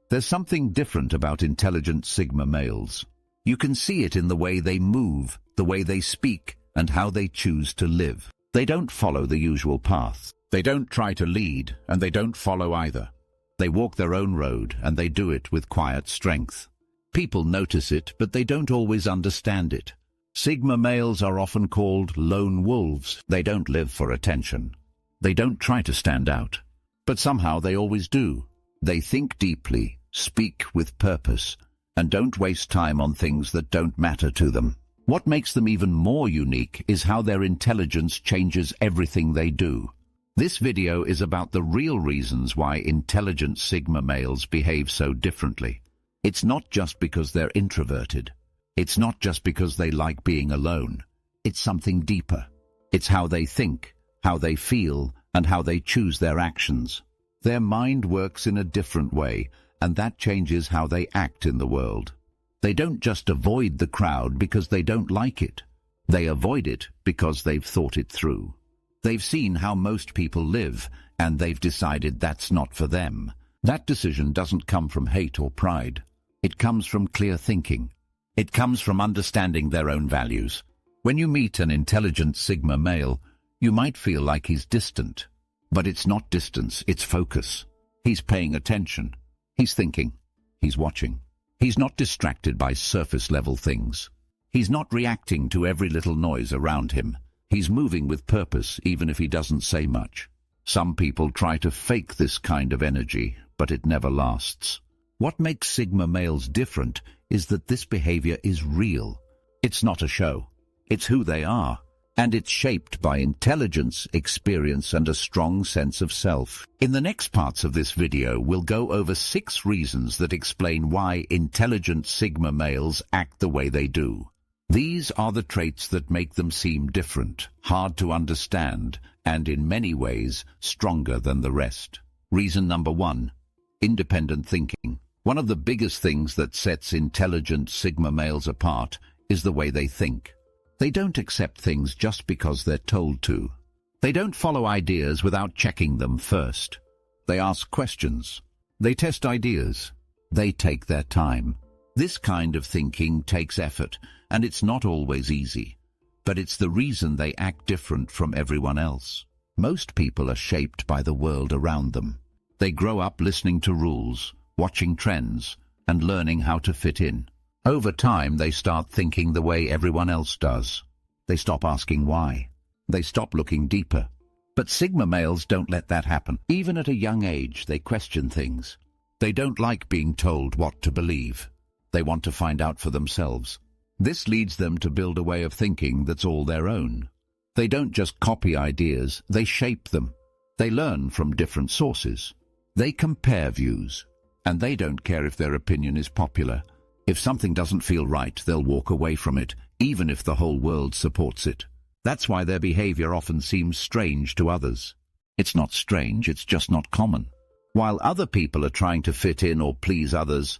There's something different about intelligent Sigma males. You can see it in the way they move, the way they speak, and how they choose to live. They don't follow the usual path. They don't try to lead, and they don't follow either. They walk their own road, and they do it with quiet strength. People notice it, but they don't always understand it. Sigma males are often called lone wolves. They don't live for attention. They don't try to stand out. But somehow they always do. They think deeply, speak with purpose, and don't waste time on things that don't matter to them. What makes them even more unique is how their intelligence changes everything they do. This video is about the real reasons why intelligent Sigma males behave so differently. It's not just because they're introverted. It's not just because they like being alone. It's something deeper. It's how they think, how they feel, and how they choose their actions. Their mind works in a different way, and that changes how they act in the world. They don't just avoid the crowd because they don't like it. They avoid it because they've thought it through. They've seen how most people live, and they've decided that's not for them. That decision doesn't come from hate or pride. It comes from clear thinking. It comes from understanding their own values. When you meet an intelligent Sigma male, you might feel like he's distant. But it's not distance, it's focus. He's paying attention. He's thinking. He's watching. He's not distracted by surface-level things. He's not reacting to every little noise around him. He's moving with purpose, even if he doesn't say much. Some people try to fake this kind of energy, but it never lasts. What makes Sigma males different is that this behavior is real. It's not a show. It's who they are. And it's shaped by intelligence, experience, and a strong sense of self. In the next parts of this video, we'll go over 6 reasons that explain why intelligent Sigma males act the way they do. These are the traits that make them seem different, hard to understand, and in many ways, stronger than the rest. Reason number 1, independent thinking. One of the biggest things that sets intelligent Sigma males apart is the way they think. They don't accept things just because they're told to. They don't follow ideas without checking them first. They ask questions. They test ideas. They take their time. This kind of thinking takes effort, and it's not always easy. But it's the reason they act different from everyone else. Most people are shaped by the world around them. They grow up listening to rules, watching trends, and learning how to fit in. Over time, they start thinking the way everyone else does. They stop asking why. They stop looking deeper. But Sigma males don't let that happen. Even at a young age, they question things. They don't like being told what to believe. They want to find out for themselves. This leads them to build a way of thinking that's all their own. They don't just copy ideas, they shape them. They learn from different sources. They compare views. And they don't care if their opinion is popular. If something doesn't feel right, they'll walk away from it, even if the whole world supports it. That's why their behavior often seems strange to others. It's not strange, it's just not common. While other people are trying to fit in or please others,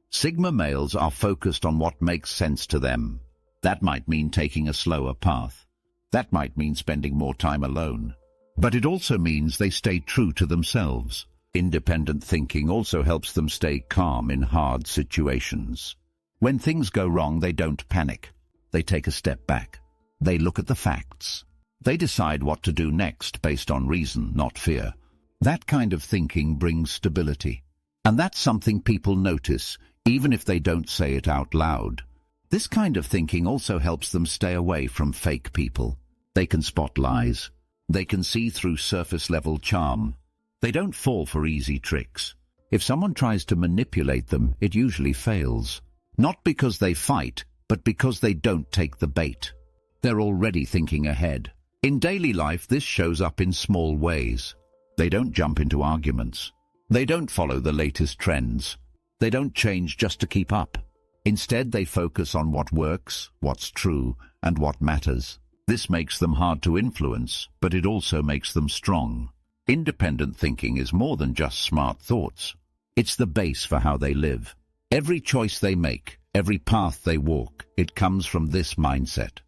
Sigma males are focused on what makes sense to them. That might mean taking a slower path. That might mean spending more time alone. But it also means they stay true to themselves. Independent thinking also helps them stay calm in hard situations. When things go wrong, they don't panic. They take a step back. They look at the facts. They decide what to do next based on reason, not fear. That kind of thinking brings stability. And that's something people notice, even if they don't say it out loud. This kind of thinking also helps them stay away from fake people. They can spot lies. They can see through surface-level charm. They don't fall for easy tricks. If someone tries to manipulate them, it usually fails. Not because they fight, but because they don't take the bait. They're already thinking ahead. In daily life, this shows up in small ways. They don't jump into arguments. They don't follow the latest trends. They don't change just to keep up. Instead, they focus on what works, what's true, and what matters. This makes them hard to influence, but it also makes them strong. Independent thinking is more than just smart thoughts. It's the base for how they live. Every choice they make, every path they walk, it comes from this mindset.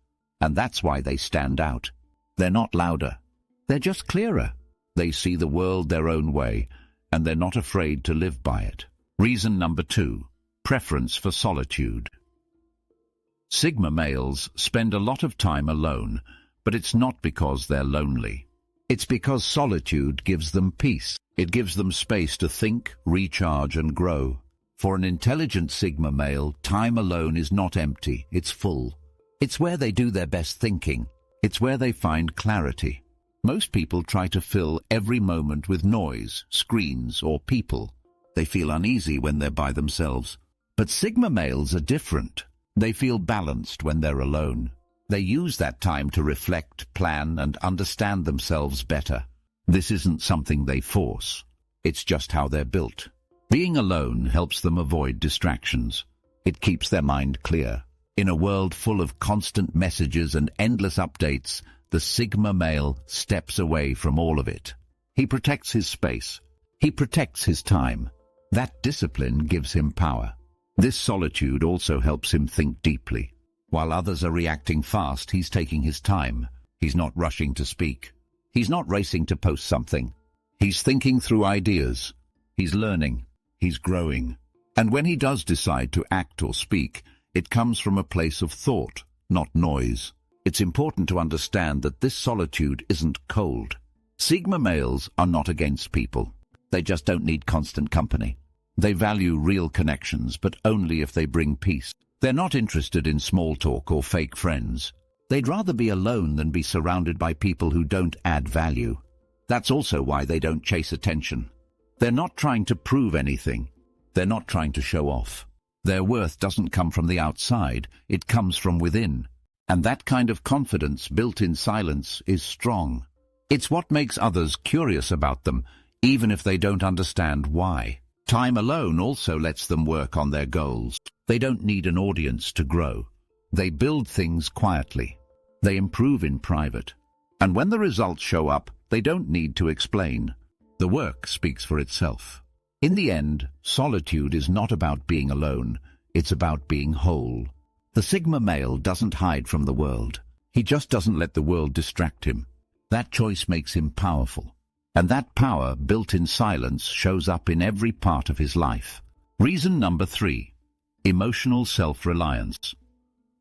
And that's why they stand out. They're not louder. They're just clearer. They see the world their own way, and they're not afraid to live by it. Reason number 2. Preference for solitude. Sigma males spend a lot of time alone, but it's not because they're lonely. It's because solitude gives them peace. It gives them space to think, recharge, and grow. For an intelligent Sigma male, time alone is not empty, it's full. It's where they do their best thinking. It's where they find clarity. Most people try to fill every moment with noise, screens, or people. They feel uneasy when they're by themselves. But Sigma males are different. They feel balanced when they're alone. They use that time to reflect, plan, and understand themselves better. This isn't something they force. It's just how they're built. Being alone helps them avoid distractions. It keeps their mind clear. In a world full of constant messages and endless updates, the Sigma male steps away from all of it. He protects his space. He protects his time. That discipline gives him power. This solitude also helps him think deeply. While others are reacting fast, he's taking his time. He's not rushing to speak. He's not racing to post something. He's thinking through ideas. He's learning. He's growing. And when he does decide to act or speak, it comes from a place of thought, not noise. It's important to understand that this solitude isn't cold. Sigma males are not against people. They just don't need constant company. They value real connections, but only if they bring peace. They're not interested in small talk or fake friends. They'd rather be alone than be surrounded by people who don't add value. That's also why they don't chase attention. They're not trying to prove anything. They're not trying to show off. Their worth doesn't come from the outside, it comes from within. And that kind of confidence built in silence is strong. It's what makes others curious about them, even if they don't understand why. Time alone also lets them work on their goals. They don't need an audience to grow. They build things quietly. They improve in private. And when the results show up, they don't need to explain. The work speaks for itself. In the end, solitude is not about being alone. It's about being whole. The Sigma male doesn't hide from the world. He just doesn't let the world distract him. That choice makes him powerful. And that power, built in silence, shows up in every part of his life. Reason number 3. Emotional self-reliance.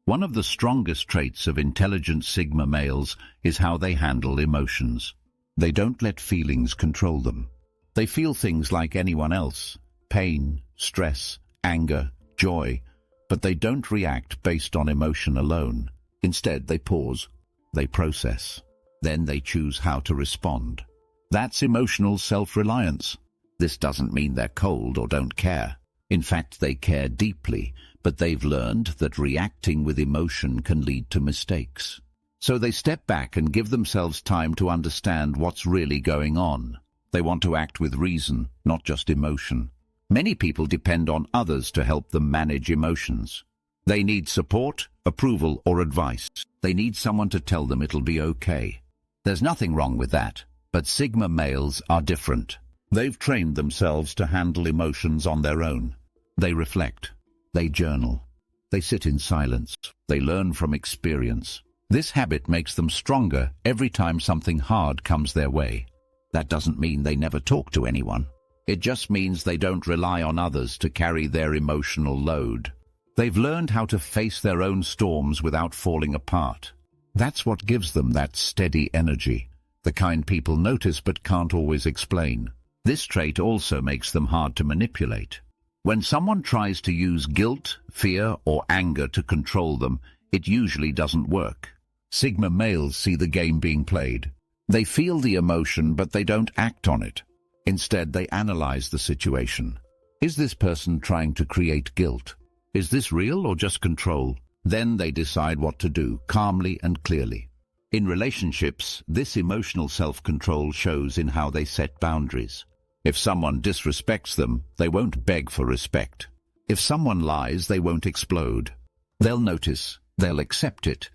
One of the strongest traits of intelligent Sigma males is how they handle emotions. They don't let feelings control them. They feel things like anyone else: pain, stress, anger, joy, but they don't react based on emotion alone. Instead, they pause, they process, then they choose how to respond. That's emotional self-reliance. This doesn't mean they're cold or don't care. In fact, they care deeply, but they've learned that reacting with emotion can lead to mistakes. So they step back and give themselves time to understand what's really going on. They want to act with reason, not just emotion. Many people depend on others to help them manage emotions. They need support, approval, or advice. They need someone to tell them it'll be okay. There's nothing wrong with that. But Sigma males are different. They've trained themselves to handle emotions on their own. They reflect. They journal. They sit in silence. They learn from experience. This habit makes them stronger every time something hard comes their way. That doesn't mean they never talk to anyone. It just means they don't rely on others to carry their emotional load. They've learned how to face their own storms without falling apart. That's what gives them that steady energy. The kind people notice but can't always explain. This trait also makes them hard to manipulate. When someone tries to use guilt, fear, or anger to control them, it usually doesn't work. Sigma males see the game being played. They feel the emotion, but they don't act on it. Instead, they analyze the situation. Is this person trying to create guilt? Is this real or just control? Then they decide what to do, calmly and clearly. In relationships, this emotional self-control shows in how they set boundaries. If someone disrespects them, they won't beg for respect. If someone lies, they won't explode. They'll notice, they'll accept it,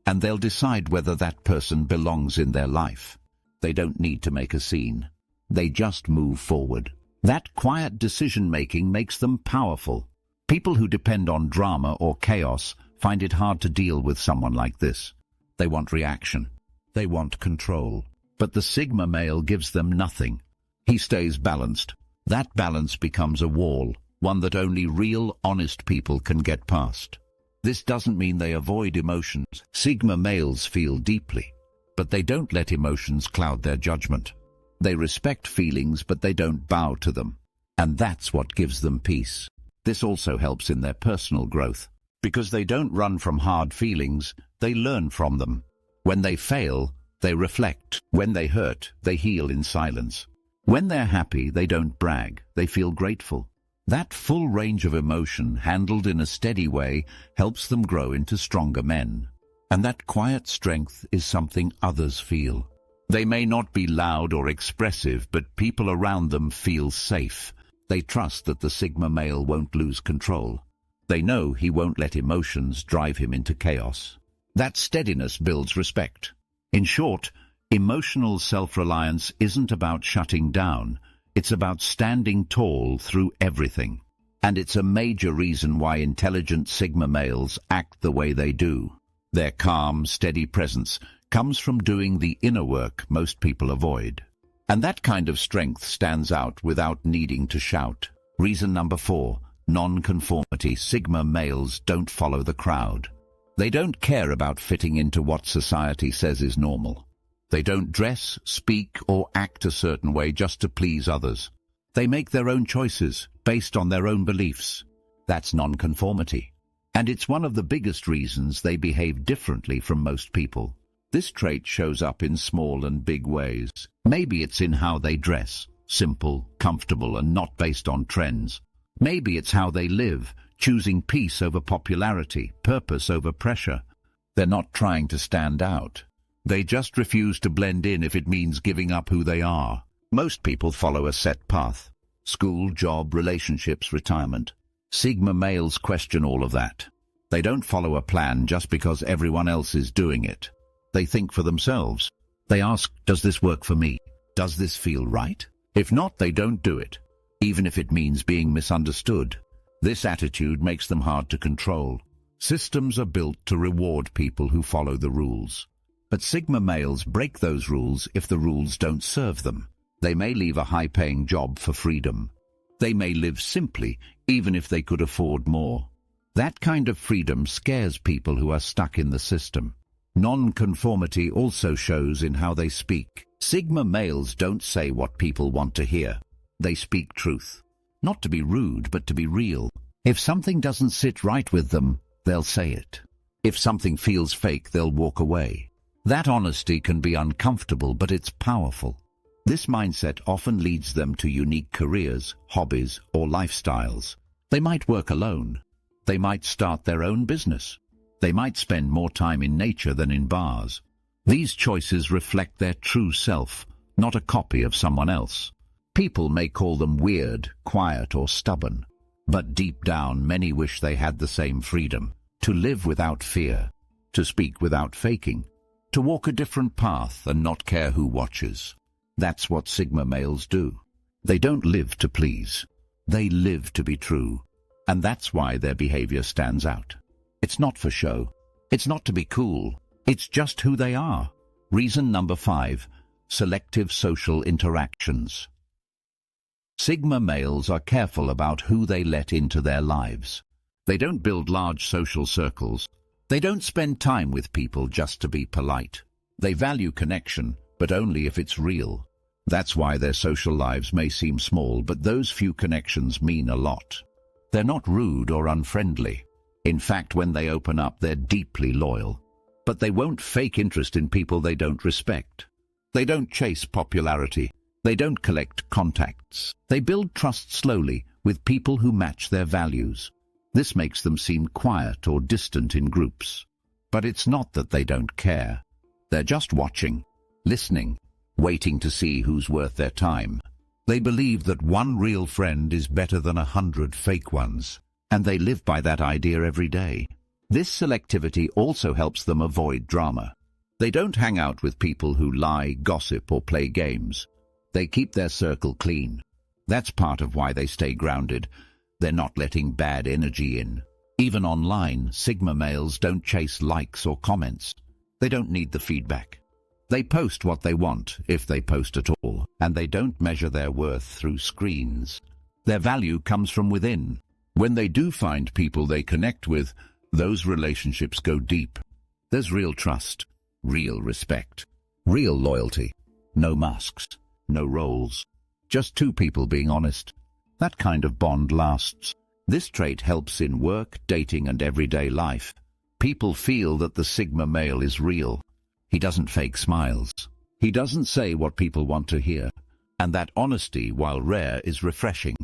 and they'll decide whether that person belongs in their life. They don't need to make a scene. They just move forward. That quiet decision-making makes them powerful. People who depend on drama or chaos find it hard to deal with someone like this. They want reaction. They want control. But the Sigma male gives them nothing. He stays balanced. That balance becomes a wall. one that only real, honest people can get past. This doesn't mean they avoid emotions. Sigma males feel deeply, but they don't let emotions cloud their judgment. They respect feelings, but they don't bow to them. And that's what gives them peace. This also helps in their personal growth, because they don't run from hard feelings, they learn from them. When they fail, they reflect. When they hurt, they heal in silence. When they're happy, they don't brag, they feel grateful. That full range of emotion, handled in a steady way, helps them grow into stronger men. And that quiet strength is something others feel. They may not be loud or expressive, but people around them feel safe. They trust that the Sigma male won't lose control. They know he won't let emotions drive him into chaos. That steadiness builds respect. In short, emotional self-reliance isn't about shutting down. It's about standing tall through everything. And it's a major reason why intelligent Sigma males act the way they do. Their calm, steady presence comes from doing the inner work most people avoid. And that kind of strength stands out without needing to shout. Reason number 4, non-conformity. Sigma males don't follow the crowd. They don't care about fitting into what society says is normal. They don't dress, speak, or act a certain way just to please others. They make their own choices based on their own beliefs. That's non-conformity. And it's one of the biggest reasons they behave differently from most people. This trait shows up in small and big ways. Maybe it's in how they dress, simple, comfortable, and not based on trends. Maybe it's how they live, choosing peace over popularity, purpose over pressure. They're not trying to stand out. They just refuse to blend in if it means giving up who they are. Most people follow a set path: school, job, relationships, retirement. Sigma males question all of that. They don't follow a plan just because everyone else is doing it. They think for themselves. They ask, does this work for me? Does this feel right? If not, they don't do it, even if it means being misunderstood. This attitude makes them hard to control. Systems are built to reward people who follow the rules. But Sigma males break those rules if the rules don't serve them. They may leave a high-paying job for freedom. They may live simply, even if they could afford more. That kind of freedom scares people who are stuck in the system. Non-conformity also shows in how they speak. Sigma males don't say what people want to hear. They speak truth. Not to be rude, but to be real. If something doesn't sit right with them, they'll say it. If something feels fake, they'll walk away. That honesty can be uncomfortable, but it's powerful. This mindset often leads them to unique careers, hobbies, or lifestyles. They might work alone. They might start their own business. They might spend more time in nature than in bars. These choices reflect their true self, not a copy of someone else. People may call them weird, quiet, or stubborn, but deep down many wish they had the same freedom, to live without fear, to speak without faking, to walk a different path and not care who watches. That's what Sigma males do. They don't live to please. They live to be true. And that's why their behavior stands out. It's not for show. It's not to be cool. It's just who they are. Reason number 5, selective social interactions. Sigma males are careful about who they let into their lives. They don't build large social circles. They don't spend time with people just to be polite. They value connection, but only if it's real. That's why their social lives may seem small, but those few connections mean a lot. They're not rude or unfriendly. In fact, when they open up, they're deeply loyal. But they won't fake interest in people they don't respect. They don't chase popularity. They don't collect contacts. They build trust slowly with people who match their values. This makes them seem quiet or distant in groups. But it's not that they don't care. They're just watching, listening, waiting to see who's worth their time. They believe that one real friend is better than 100 fake ones. And they live by that idea every day. This selectivity also helps them avoid drama. They don't hang out with people who lie, gossip, or play games. They keep their circle clean. That's part of why they stay grounded. They're not letting bad energy in. Even online, Sigma males don't chase likes or comments. They don't need the feedback. They post what they want, if they post at all, and they don't measure their worth through screens. Their value comes from within. When they do find people they connect with, those relationships go deep. There's real trust, real respect, real loyalty. No masks, no roles. Just two people being honest. That kind of bond lasts. This trait helps in work, dating, and everyday life. People feel that the Sigma male is real. He doesn't fake smiles. He doesn't say what people want to hear. And that honesty, while rare, is refreshing.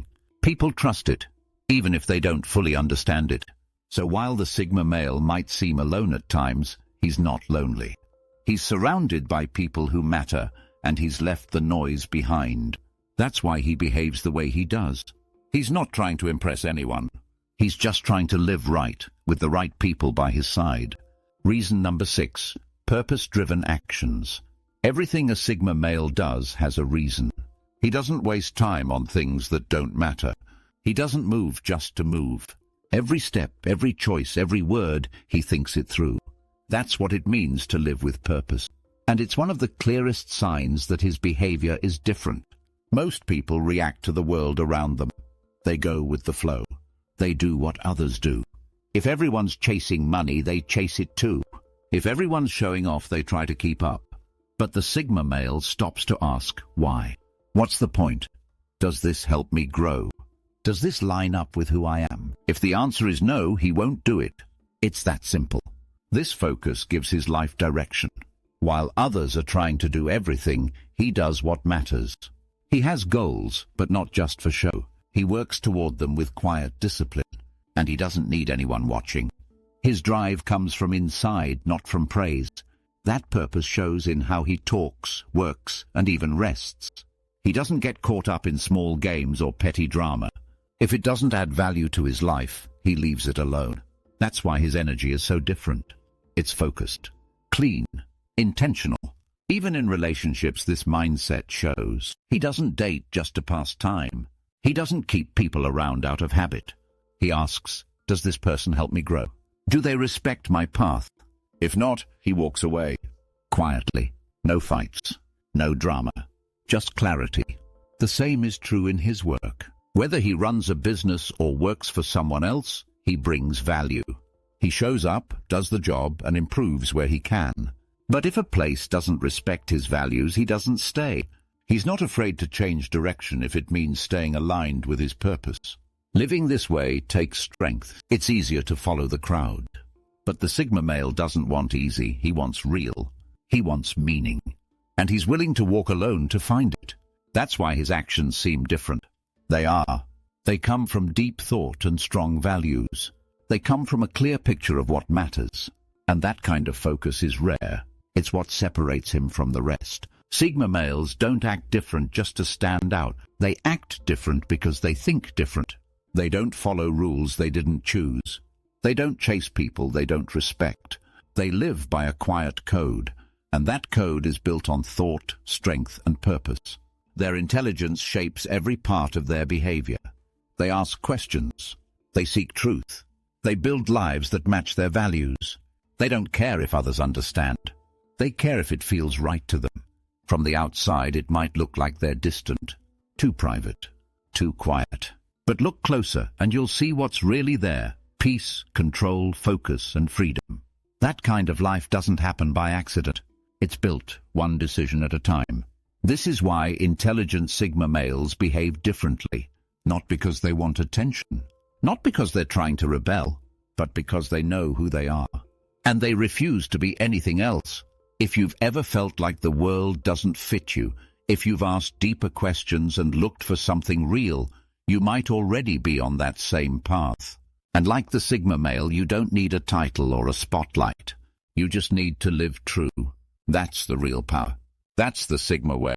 People trust it, even if they don't fully understand it. So while the Sigma male might seem alone at times, he's not lonely. He's surrounded by people who matter, and he's left the noise behind. That's why he behaves the way he does. He's not trying to impress anyone. He's just trying to live right, with the right people by his side. Reason number 6, purpose-driven actions. Everything a Sigma male does has a reason. He doesn't waste time on things that don't matter. He doesn't move just to move. Every step, every choice, every word, he thinks it through. That's what it means to live with purpose. And it's one of the clearest signs that his behavior is different. Most people react to the world around them. They go with the flow. They do what others do. If everyone's chasing money, they chase it too. If everyone's showing off, they try to keep up. But the Sigma male stops to ask, why? What's the point? Does this help me grow? Does this line up with who I am? If the answer is no, he won't do it. It's that simple. This focus gives his life direction. While others are trying to do everything, he does what matters. He has goals, but not just for show. He works toward them with quiet discipline, and he doesn't need anyone watching. His drive comes from inside, not from praise. That purpose shows in how he talks, works, and even rests. He doesn't get caught up in small games or petty drama. If it doesn't add value to his life, he leaves it alone. That's why his energy is so different. It's focused, clean, intentional. Even in relationships, this mindset shows. He doesn't date just to pass time. He doesn't keep people around out of habit. He asks, does this person help me grow? Do they respect my path? If not, he walks away. Quietly. No fights. No drama. Just clarity. The same is true in his work. Whether he runs a business or works for someone else, he brings value. He shows up, does the job, and improves where he can. But if a place doesn't respect his values, he doesn't stay. He's not afraid to change direction if it means staying aligned with his purpose. Living this way takes strength. It's easier to follow the crowd. But the Sigma male doesn't want easy. He wants real. He wants meaning. And he's willing to walk alone to find it. That's why his actions seem different. They are. They come from deep thought and strong values. They come from a clear picture of what matters. And that kind of focus is rare. It's what separates him from the rest. Sigma males don't act different just to stand out. They act different because they think different. They don't follow rules they didn't choose. They don't chase people they don't respect. They live by a quiet code, and that code is built on thought, strength, and purpose. Their intelligence shapes every part of their behavior. They ask questions. They seek truth. They build lives that match their values. They don't care if others understand. They care if it feels right to them. From the outside, it might look like they're distant, too private, too quiet. But look closer, and you'll see what's really there. Peace, control, focus, and freedom. That kind of life doesn't happen by accident. It's built one decision at a time. This is why intelligent Sigma males behave differently. Not because they want attention. Not because they're trying to rebel. But because they know who they are. And they refuse to be anything else. If you've ever felt like the world doesn't fit you, if you've asked deeper questions and looked for something real, you might already be on that same path. And like the Sigma male, you don't need a title or a spotlight. You just need to live true. That's the real power. That's the Sigma way.